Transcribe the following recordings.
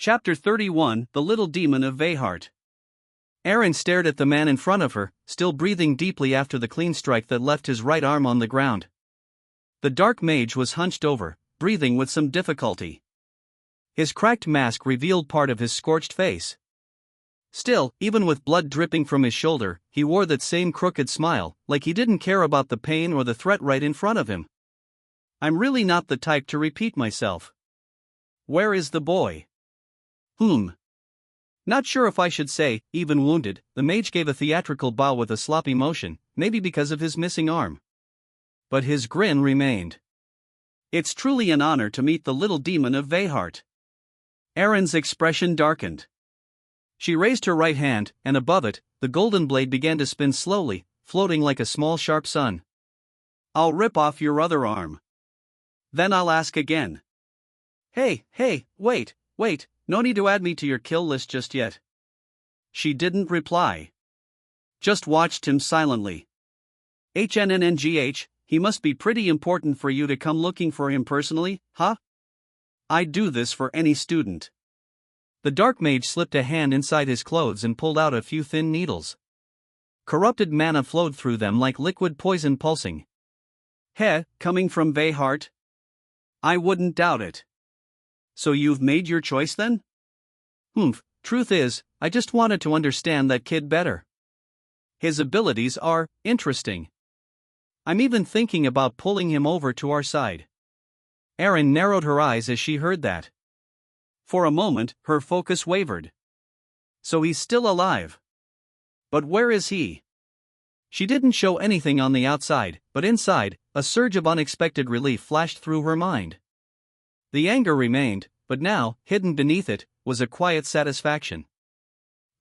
Chapter 31, The Little Demon of Vehart. Erin stared at the man in front of her, still breathing deeply after the clean strike that left his right arm on the ground. The dark mage was hunched over, breathing with some difficulty. His cracked mask revealed part of his scorched face. Still, even with blood dripping from his shoulder, he wore that same crooked smile, like he didn't care about the pain or the threat right in front of him. "I'm really not the type to repeat myself. Where is the boy?" Not sure if I should say, even wounded, the mage gave a theatrical bow with a sloppy motion, maybe because of his missing arm. But his grin remained. "It's truly an honor to meet the little demon of Vehart." Erin's expression darkened. She raised her right hand, and above it, the golden blade began to spin slowly, floating like a small sharp sun. "I'll rip off your other arm. Then I'll ask again." Hey, wait, no need to add me to your kill list just yet." She didn't reply. Just watched him silently. HNNNGH, he must be pretty important for you to come looking for him personally, huh? I'd do this for any student. The dark mage slipped a hand inside his clothes and pulled out a few thin needles. Corrupted mana flowed through them like liquid poison pulsing. Coming from Vehart? I wouldn't doubt it. So you've made your choice then? Truth is, I just wanted to understand that kid better. His abilities are interesting. I'm even thinking about pulling him over to our side." Erin narrowed her eyes as she heard that. For a moment, her focus wavered. So he's still alive. But where is he? She didn't show anything on the outside, but inside, a surge of unexpected relief flashed through her mind. The anger remained, but now, hidden beneath it, was a quiet satisfaction.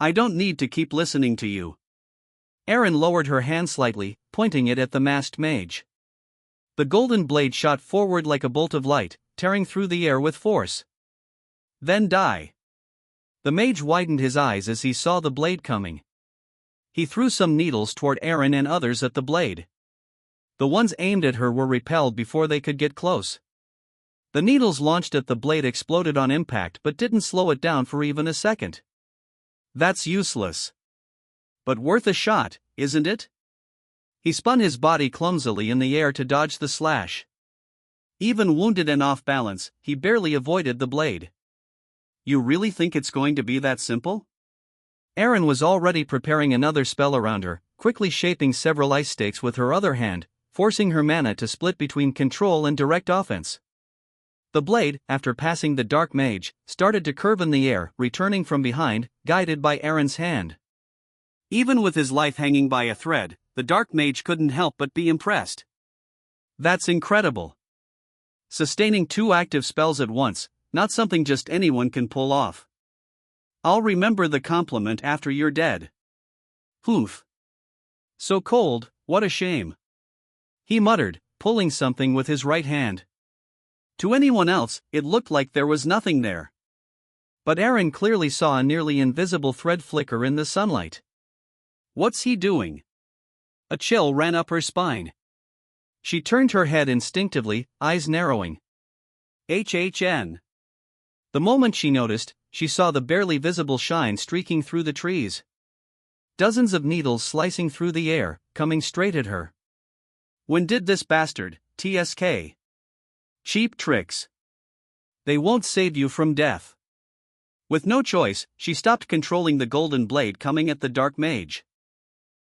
"I don't need to keep listening to you." Erin lowered her hand slightly, pointing it at the masked mage. The golden blade shot forward like a bolt of light, tearing through the air with force. "Then die." The mage widened his eyes as he saw the blade coming. He threw some needles toward Erin and others at the blade. The ones aimed at her were repelled before they could get close. The needles launched at the blade exploded on impact but didn't slow it down for even a second. "That's useless. But worth a shot, isn't it?" He spun his body clumsily in the air to dodge the slash. Even wounded and off balance, he barely avoided the blade. "You really think it's going to be that simple?" Erin was already preparing another spell around her, quickly shaping several ice stakes with her other hand, forcing her mana to split between control and direct offense. The blade, after passing the dark mage, started to curve in the air, returning from behind, guided by Erin's hand. Even with his life hanging by a thread, the dark mage couldn't help but be impressed. "That's incredible. Sustaining 2 active spells at once, not something just anyone can pull off. I'll remember the compliment after you're dead." "So cold, what a shame," he muttered, pulling something with his right hand. To anyone else, it looked like there was nothing there. But Erin clearly saw a nearly invisible thread flicker in the sunlight. What's he doing? A chill ran up her spine. She turned her head instinctively, eyes narrowing. HHN. The moment she noticed, she saw the barely visible shine streaking through the trees. Dozens of needles slicing through the air, coming straight at her. When did this bastard, TSK? Cheap tricks. They won't save you from death. With no choice, she stopped controlling the golden blade coming at the dark mage.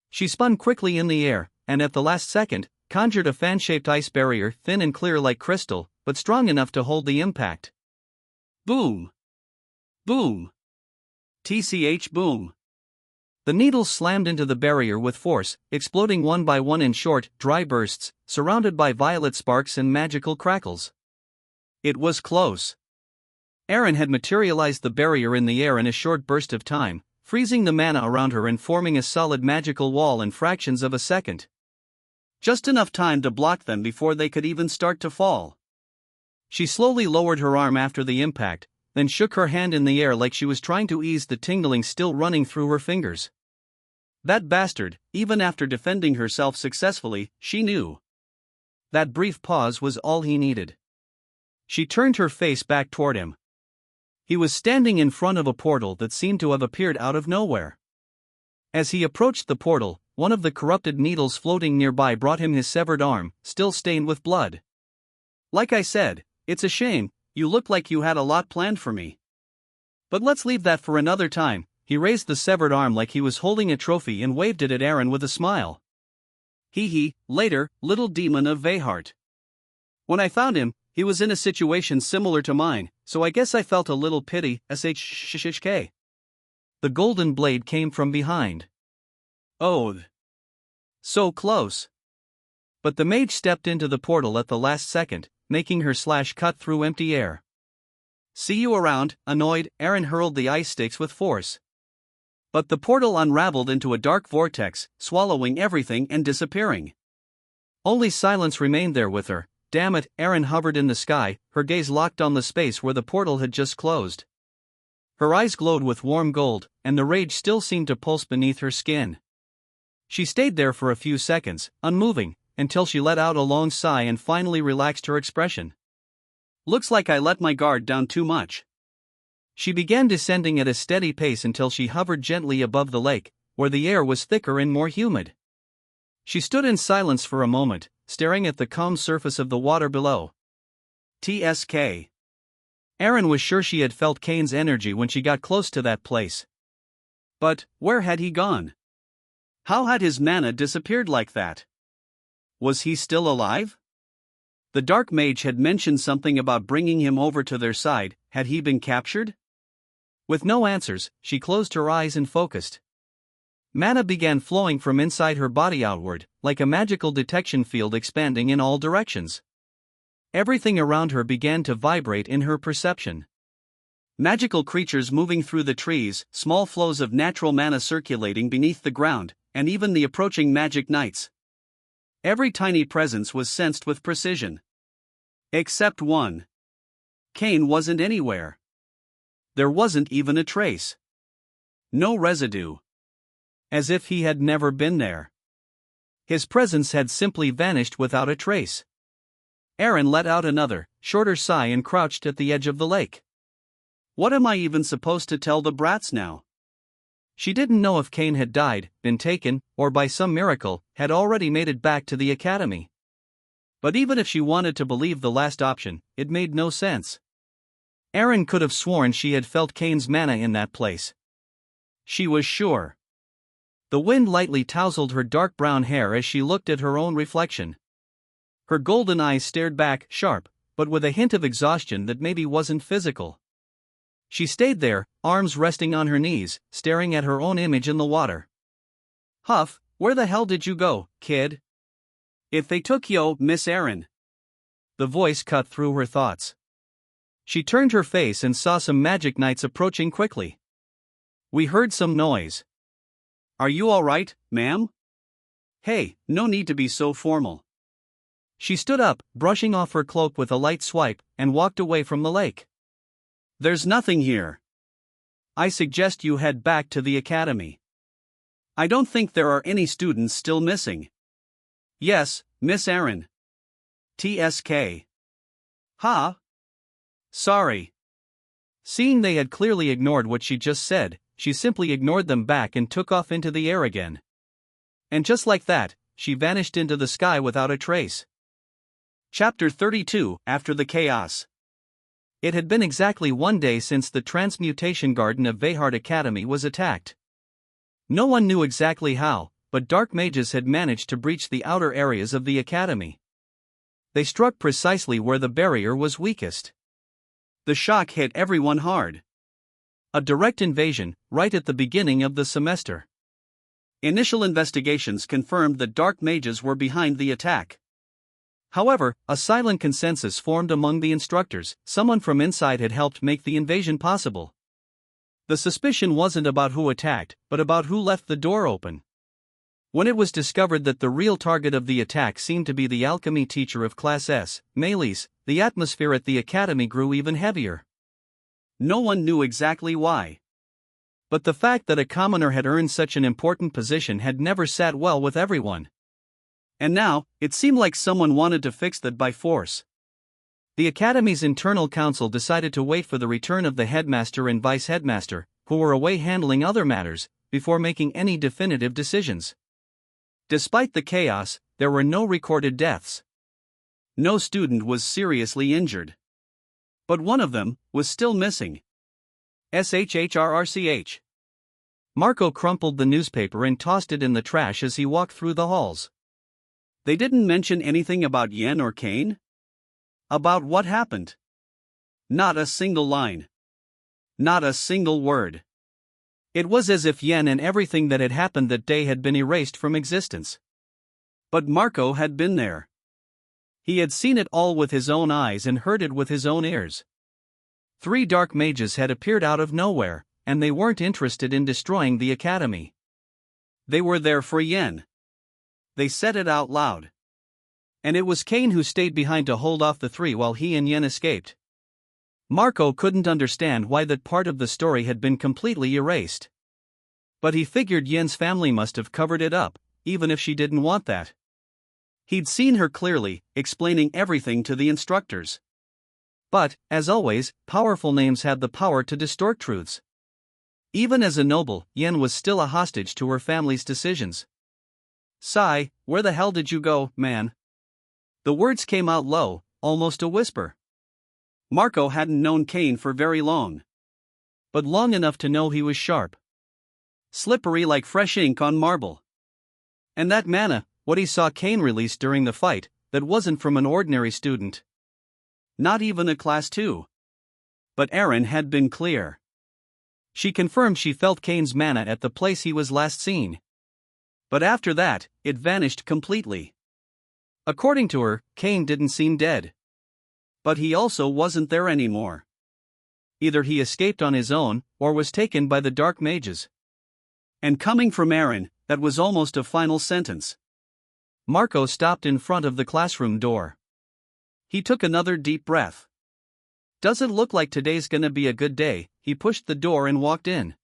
She spun quickly in the air, and at the last second, conjured a fan-shaped ice barrier thin and clear like crystal, but strong enough to hold the impact. Boom! Boom! TCH boom! The needles slammed into the barrier with force, exploding one by one in short, dry bursts, surrounded by violet sparks and magical crackles. It was close. Erin had materialized the barrier in the air in a short burst of time, freezing the mana around her and forming a solid magical wall in fractions of a second. Just enough time to block them before they could even start to fall. She slowly lowered her arm after the impact, then shook her hand in the air like she was trying to ease the tingling still running through her fingers. That bastard, even after defending herself successfully, she knew. That brief pause was all he needed. She turned her face back toward him. He was standing in front of a portal that seemed to have appeared out of nowhere. As he approached the portal, one of the corrupted needles floating nearby brought him his severed arm, still stained with blood. Like I said, it's a shame, you look like you had a lot planned for me. But let's leave that for another time. He raised the severed arm like he was holding a trophy and waved it at Aaron with a smile. Hee, later, little demon of Vehart. When I found him, he was in a situation similar to mine, so I guess I felt a little pity, shk. The golden blade came from behind. Oh. So close. But the mage stepped into the portal at the last second, making her slash cut through empty air. See you around. Annoyed, Aaron hurled the ice sticks with force. But the portal unraveled into a dark vortex, swallowing everything and disappearing. Only silence remained there with her. Damn it, Aaron hovered in the sky, her gaze locked on the space where the portal had just closed. Her eyes glowed with warm gold, and the rage still seemed to pulse beneath her skin. She stayed there for a few seconds, unmoving, until she let out a long sigh and finally relaxed her expression. Looks like I let my guard down too much. She began descending at a steady pace until she hovered gently above the lake, where the air was thicker and more humid. She stood in silence for a moment, staring at the calm surface of the water below. TSK. Aaron was sure she had felt Kane's energy when she got close to that place. But, where had he gone? How had his mana disappeared like that? Was he still alive? The Dark Mage had mentioned something about bringing him over to their side. Had he been captured? With no answers, she closed her eyes and focused. Mana began flowing from inside her body outward, like a magical detection field expanding in all directions. Everything around her began to vibrate in her perception. Magical creatures moving through the trees, small flows of natural mana circulating beneath the ground, and even the approaching magic knights. Every tiny presence was sensed with precision. Except one. Kane wasn't anywhere. There wasn't even a trace. No residue. As if he had never been there. His presence had simply vanished without a trace. Aaron let out another, shorter sigh and crouched at the edge of the lake. What am I even supposed to tell the brats now? She didn't know if Kane had died, been taken, or by some miracle, had already made it back to the academy. But even if she wanted to believe the last option, it made no sense. Aaron could have sworn she had felt Kane's mana in that place. She was sure. The wind lightly tousled her dark brown hair as she looked at her own reflection. Her golden eyes stared back, sharp, but with a hint of exhaustion that maybe wasn't physical. She stayed there, arms resting on her knees, staring at her own image in the water. Huff, where the hell did you go, kid? If they took you, Miss Aaron. The voice cut through her thoughts. She turned her face and saw some magic knights approaching quickly. We heard some noise. Are you all right, ma'am? Hey, no need to be so formal. She stood up, brushing off her cloak with a light swipe, and walked away from the lake. There's nothing here. I suggest you head back to the academy. I don't think there are any students still missing. Yes, Miss Aaron. TSK. Ha? Sorry. Seeing they had clearly ignored what she just said, she simply ignored them back and took off into the air again. And just like that, she vanished into the sky without a trace. Chapter 32, After the Chaos. It had been exactly 1 day since the Transmutation Garden of Vehart Academy was attacked. No one knew exactly how, but dark mages had managed to breach the outer areas of the academy. They struck precisely where the barrier was weakest. The shock hit everyone hard. A direct invasion, right at the beginning of the semester. Initial investigations confirmed that dark mages were behind the attack. However, a silent consensus formed among the instructors. Someone from inside had helped make the invasion possible. The suspicion wasn't about who attacked, but about who left the door open. When it was discovered that the real target of the attack seemed to be the alchemy teacher of Class S, Melis, the atmosphere at the academy grew even heavier. No one knew exactly why. But the fact that a commoner had earned such an important position had never sat well with everyone. And now, it seemed like someone wanted to fix that by force. The Academy's internal council decided to wait for the return of the headmaster and vice-headmaster, who were away handling other matters, before making any definitive decisions. Despite the chaos, there were no recorded deaths. No student was seriously injured. But one of them was still missing. SHHRRCH. Marco crumpled the newspaper and tossed it in the trash as he walked through the halls. They didn't mention anything about Yen or Kane? About what happened? Not a single line. Not a single word. It was as if Yen and everything that had happened that day had been erased from existence. But Marco had been there. He had seen it all with his own eyes and heard it with his own ears. 3 dark mages had appeared out of nowhere, and they weren't interested in destroying the Academy. They were there for Yen. They said it out loud. And it was Kane who stayed behind to hold off the 3 while he and Yen escaped. Marco couldn't understand why that part of the story had been completely erased. But he figured Yen's family must have covered it up, even if she didn't want that. He'd seen her clearly, explaining everything to the instructors. But, as always, powerful names had the power to distort truths. Even as a noble, Yen was still a hostage to her family's decisions. "Sai, where the hell did you go, man?" The words came out low, almost a whisper. Marco hadn't known Kane for very long. But long enough to know he was sharp. Slippery like fresh ink on marble. And that mana, what he saw Kane release during the fight, that wasn't from an ordinary student. Not even a class 2. But Erin had been clear. She confirmed she felt Kane's mana at the place he was last seen. But after that, it vanished completely. According to her, Kane didn't seem dead. But he also wasn't there anymore. Either he escaped on his own, or was taken by the dark mages. And coming from Erin, that was almost a final sentence. Marco stopped in front of the classroom door. He took another deep breath. "Does it look like today's gonna be a good day?" He pushed the door and walked in.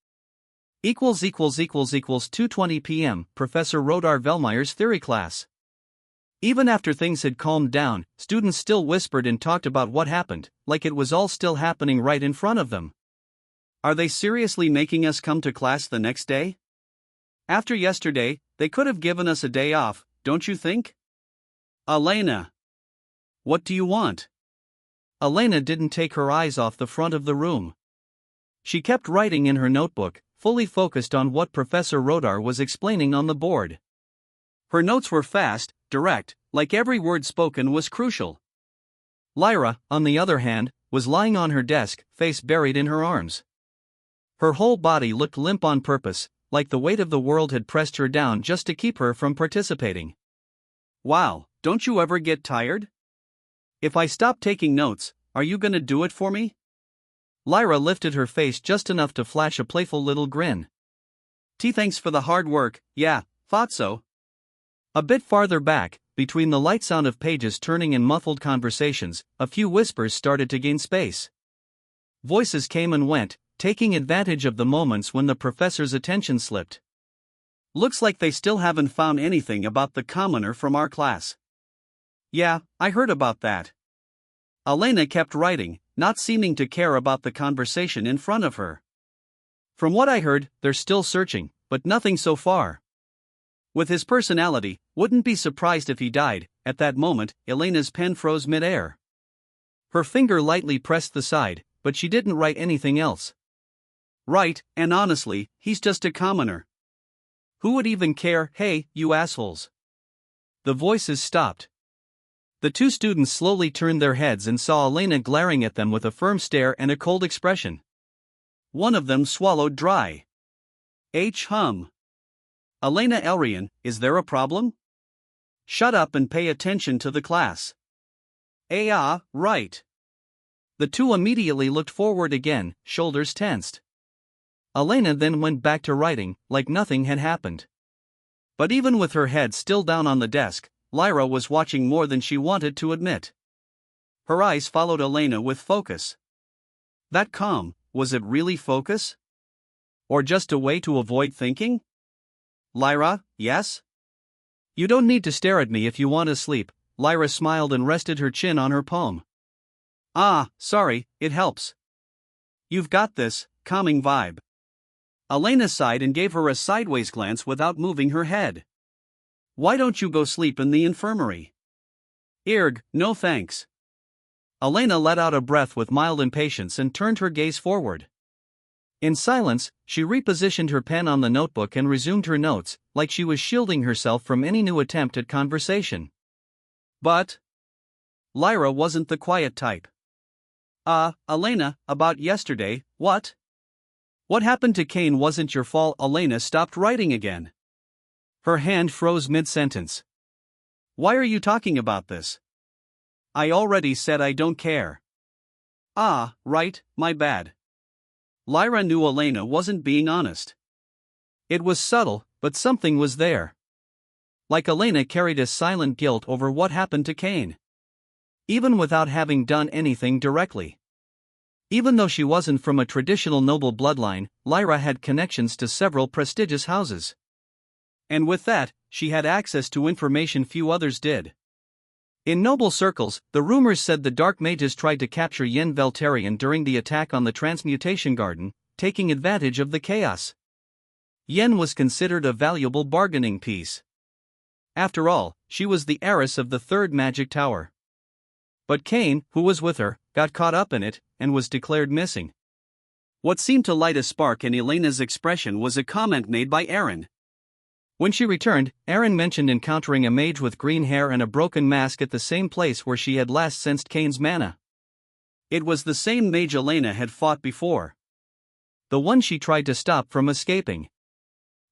== 2:20 p.m. Professor Rodar Velmeyer's theory class. Even after things had calmed down, students still whispered and talked about what happened, like it was all still happening right in front of them. Are they seriously making us come to class the next day? After yesterday, they could have given us a day off, don't you think? Elena. What do you want? Elena didn't take her eyes off the front of the room. She kept writing in her notebook, fully focused on what Professor Rodar was explaining on the board. Her notes were fast, direct, like every word spoken was crucial. Lyra, on the other hand, was lying on her desk, face buried in her arms. Her whole body looked limp on purpose, like the weight of the world had pressed her down just to keep her from participating. Wow, don't you ever get tired? If I stop taking notes, are you gonna do it for me? Lyra lifted her face just enough to flash a playful little grin. Thanks for the hard work, yeah, thought so. A bit farther back, between the light sound of pages turning and muffled conversations, a few whispers started to gain space. Voices came and went, taking advantage of the moments when the professor's attention slipped. Looks like they still haven't found anything about the commoner from our class. Yeah, I heard about that. Elena kept writing, not seeming to care about the conversation in front of her. From what I heard, they're still searching, but nothing so far. With his personality, wouldn't be surprised if he died. At that moment, Elena's pen froze mid-air. Her finger lightly pressed the side, but she didn't write anything else. Right, and honestly, he's just a commoner. Who would even care? Hey, you assholes. The voices stopped. The 2 students slowly turned their heads and saw Elena glaring at them with a firm stare and a cold expression. One of them swallowed dry. Hum. Elena Elrian, is there a problem? Shut up and pay attention to the class. Right. The 2 immediately looked forward again, shoulders tensed. Elena then went back to writing, like nothing had happened. But even with her head still down on the desk, Lyra was watching more than she wanted to admit. Her eyes followed Elena with focus. That calm, was it really focus? Or just a way to avoid thinking? Lyra, yes? You don't need to stare at me if you want to sleep. Lyra smiled and rested her chin on her palm. Ah, sorry, it helps. You've got this, calming vibe. Elena sighed and gave her a sideways glance without moving her head. Why don't you go sleep in the infirmary? Irg, no thanks. Elena let out a breath with mild impatience and turned her gaze forward. In silence, she repositioned her pen on the notebook and resumed her notes, like she was shielding herself from any new attempt at conversation. But Lyra wasn't the quiet type. Elena, about yesterday, what? What happened to Kane wasn't your fault. Elena stopped writing again. Her hand froze mid-sentence. Why are you talking about this? I already said I don't care. Ah, right, my bad. Lyra knew Elena wasn't being honest. It was subtle, but something was there. Like Elena carried a silent guilt over what happened to Kane. Even without having done anything directly. Even though she wasn't from a traditional noble bloodline, Lyra had connections to several prestigious houses. And with that, she had access to information few others did. In noble circles, the rumors said the Dark Mages tried to capture Yen Veltarian during the attack on the Transmutation Garden, taking advantage of the chaos. Yen was considered a valuable bargaining piece. After all, she was the heiress of the third magic tower. But Kane, who was with her, got caught up in it, and was declared missing. What seemed to light a spark in Elena's expression was a comment made by Aaron. When she returned, Aaron mentioned encountering a mage with green hair and a broken mask at the same place where she had last sensed Kane's mana. It was the same mage Elena had fought before. The one she tried to stop from escaping.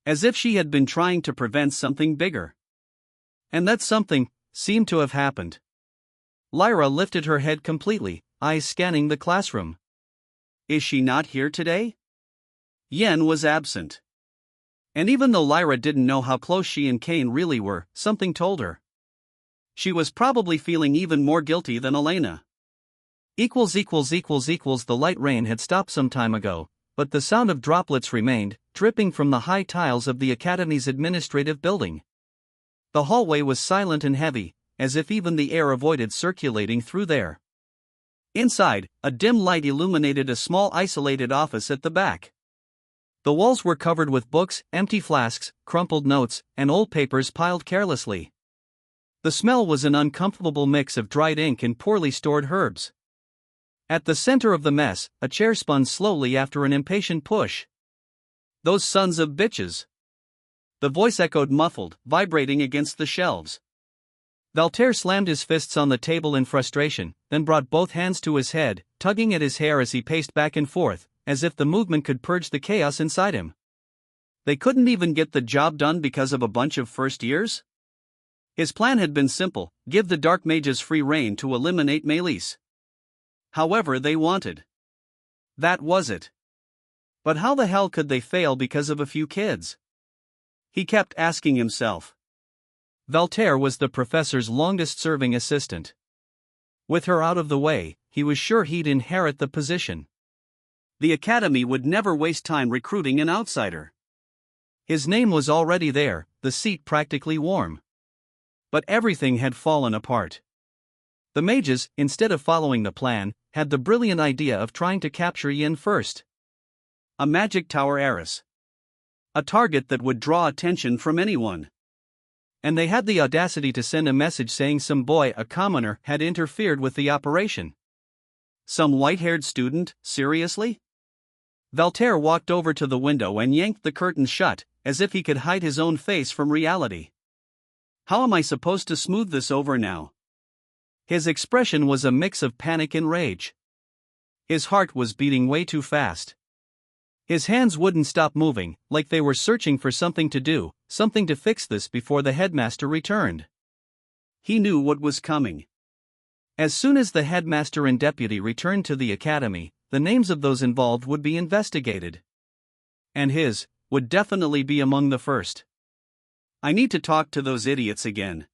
As if she had been trying to prevent something bigger. And that something seemed to have happened. Lyra lifted her head completely, eyes scanning the classroom. Is she not here today? Yen was absent. And even though Lyra didn't know how close she and Kane really were, something told her. She was probably feeling even more guilty than Elena. The light rain had stopped some time ago, but the sound of droplets remained, dripping from the high tiles of the Academy's administrative building. The hallway was silent and heavy, as if even the air avoided circulating through there. Inside, a dim light illuminated a small isolated office at the back. The walls were covered with books, empty flasks, crumpled notes, and old papers piled carelessly. The smell was an uncomfortable mix of dried ink and poorly stored herbs. At the center of the mess, a chair spun slowly after an impatient push. Those sons of bitches. The voice echoed muffled, vibrating against the shelves. Valter slammed his fists on the table in frustration, then brought both hands to his head, tugging at his hair as he paced back and forth, as if the movement could purge the chaos inside him. They couldn't even get the job done because of a bunch of first years? His plan had been simple: give the Dark Mages free rein to eliminate Melis. However they wanted. That was it. But how the hell could they fail because of a few kids? He kept asking himself. Valter was the professor's longest-serving assistant. With her out of the way, he was sure he'd inherit the position. The Academy would never waste time recruiting an outsider. His name was already there, the seat practically warm. But everything had fallen apart. The mages, instead of following the plan, had the brilliant idea of trying to capture Yin first. A magic tower heiress. A target that would draw attention from anyone. And they had the audacity to send a message saying some boy, a commoner, had interfered with the operation. Some white-haired student, seriously? Valter walked over to the window and yanked the curtains shut, as if he could hide his own face from reality. How am I supposed to smooth this over now? His expression was a mix of panic and rage. His heart was beating way too fast. His hands wouldn't stop moving, like they were searching for something to do, something to fix this before the headmaster returned. He knew what was coming. As soon as the headmaster and deputy returned to the academy, the names of those involved would be investigated. And his would definitely be among the first. I need to talk to those idiots again.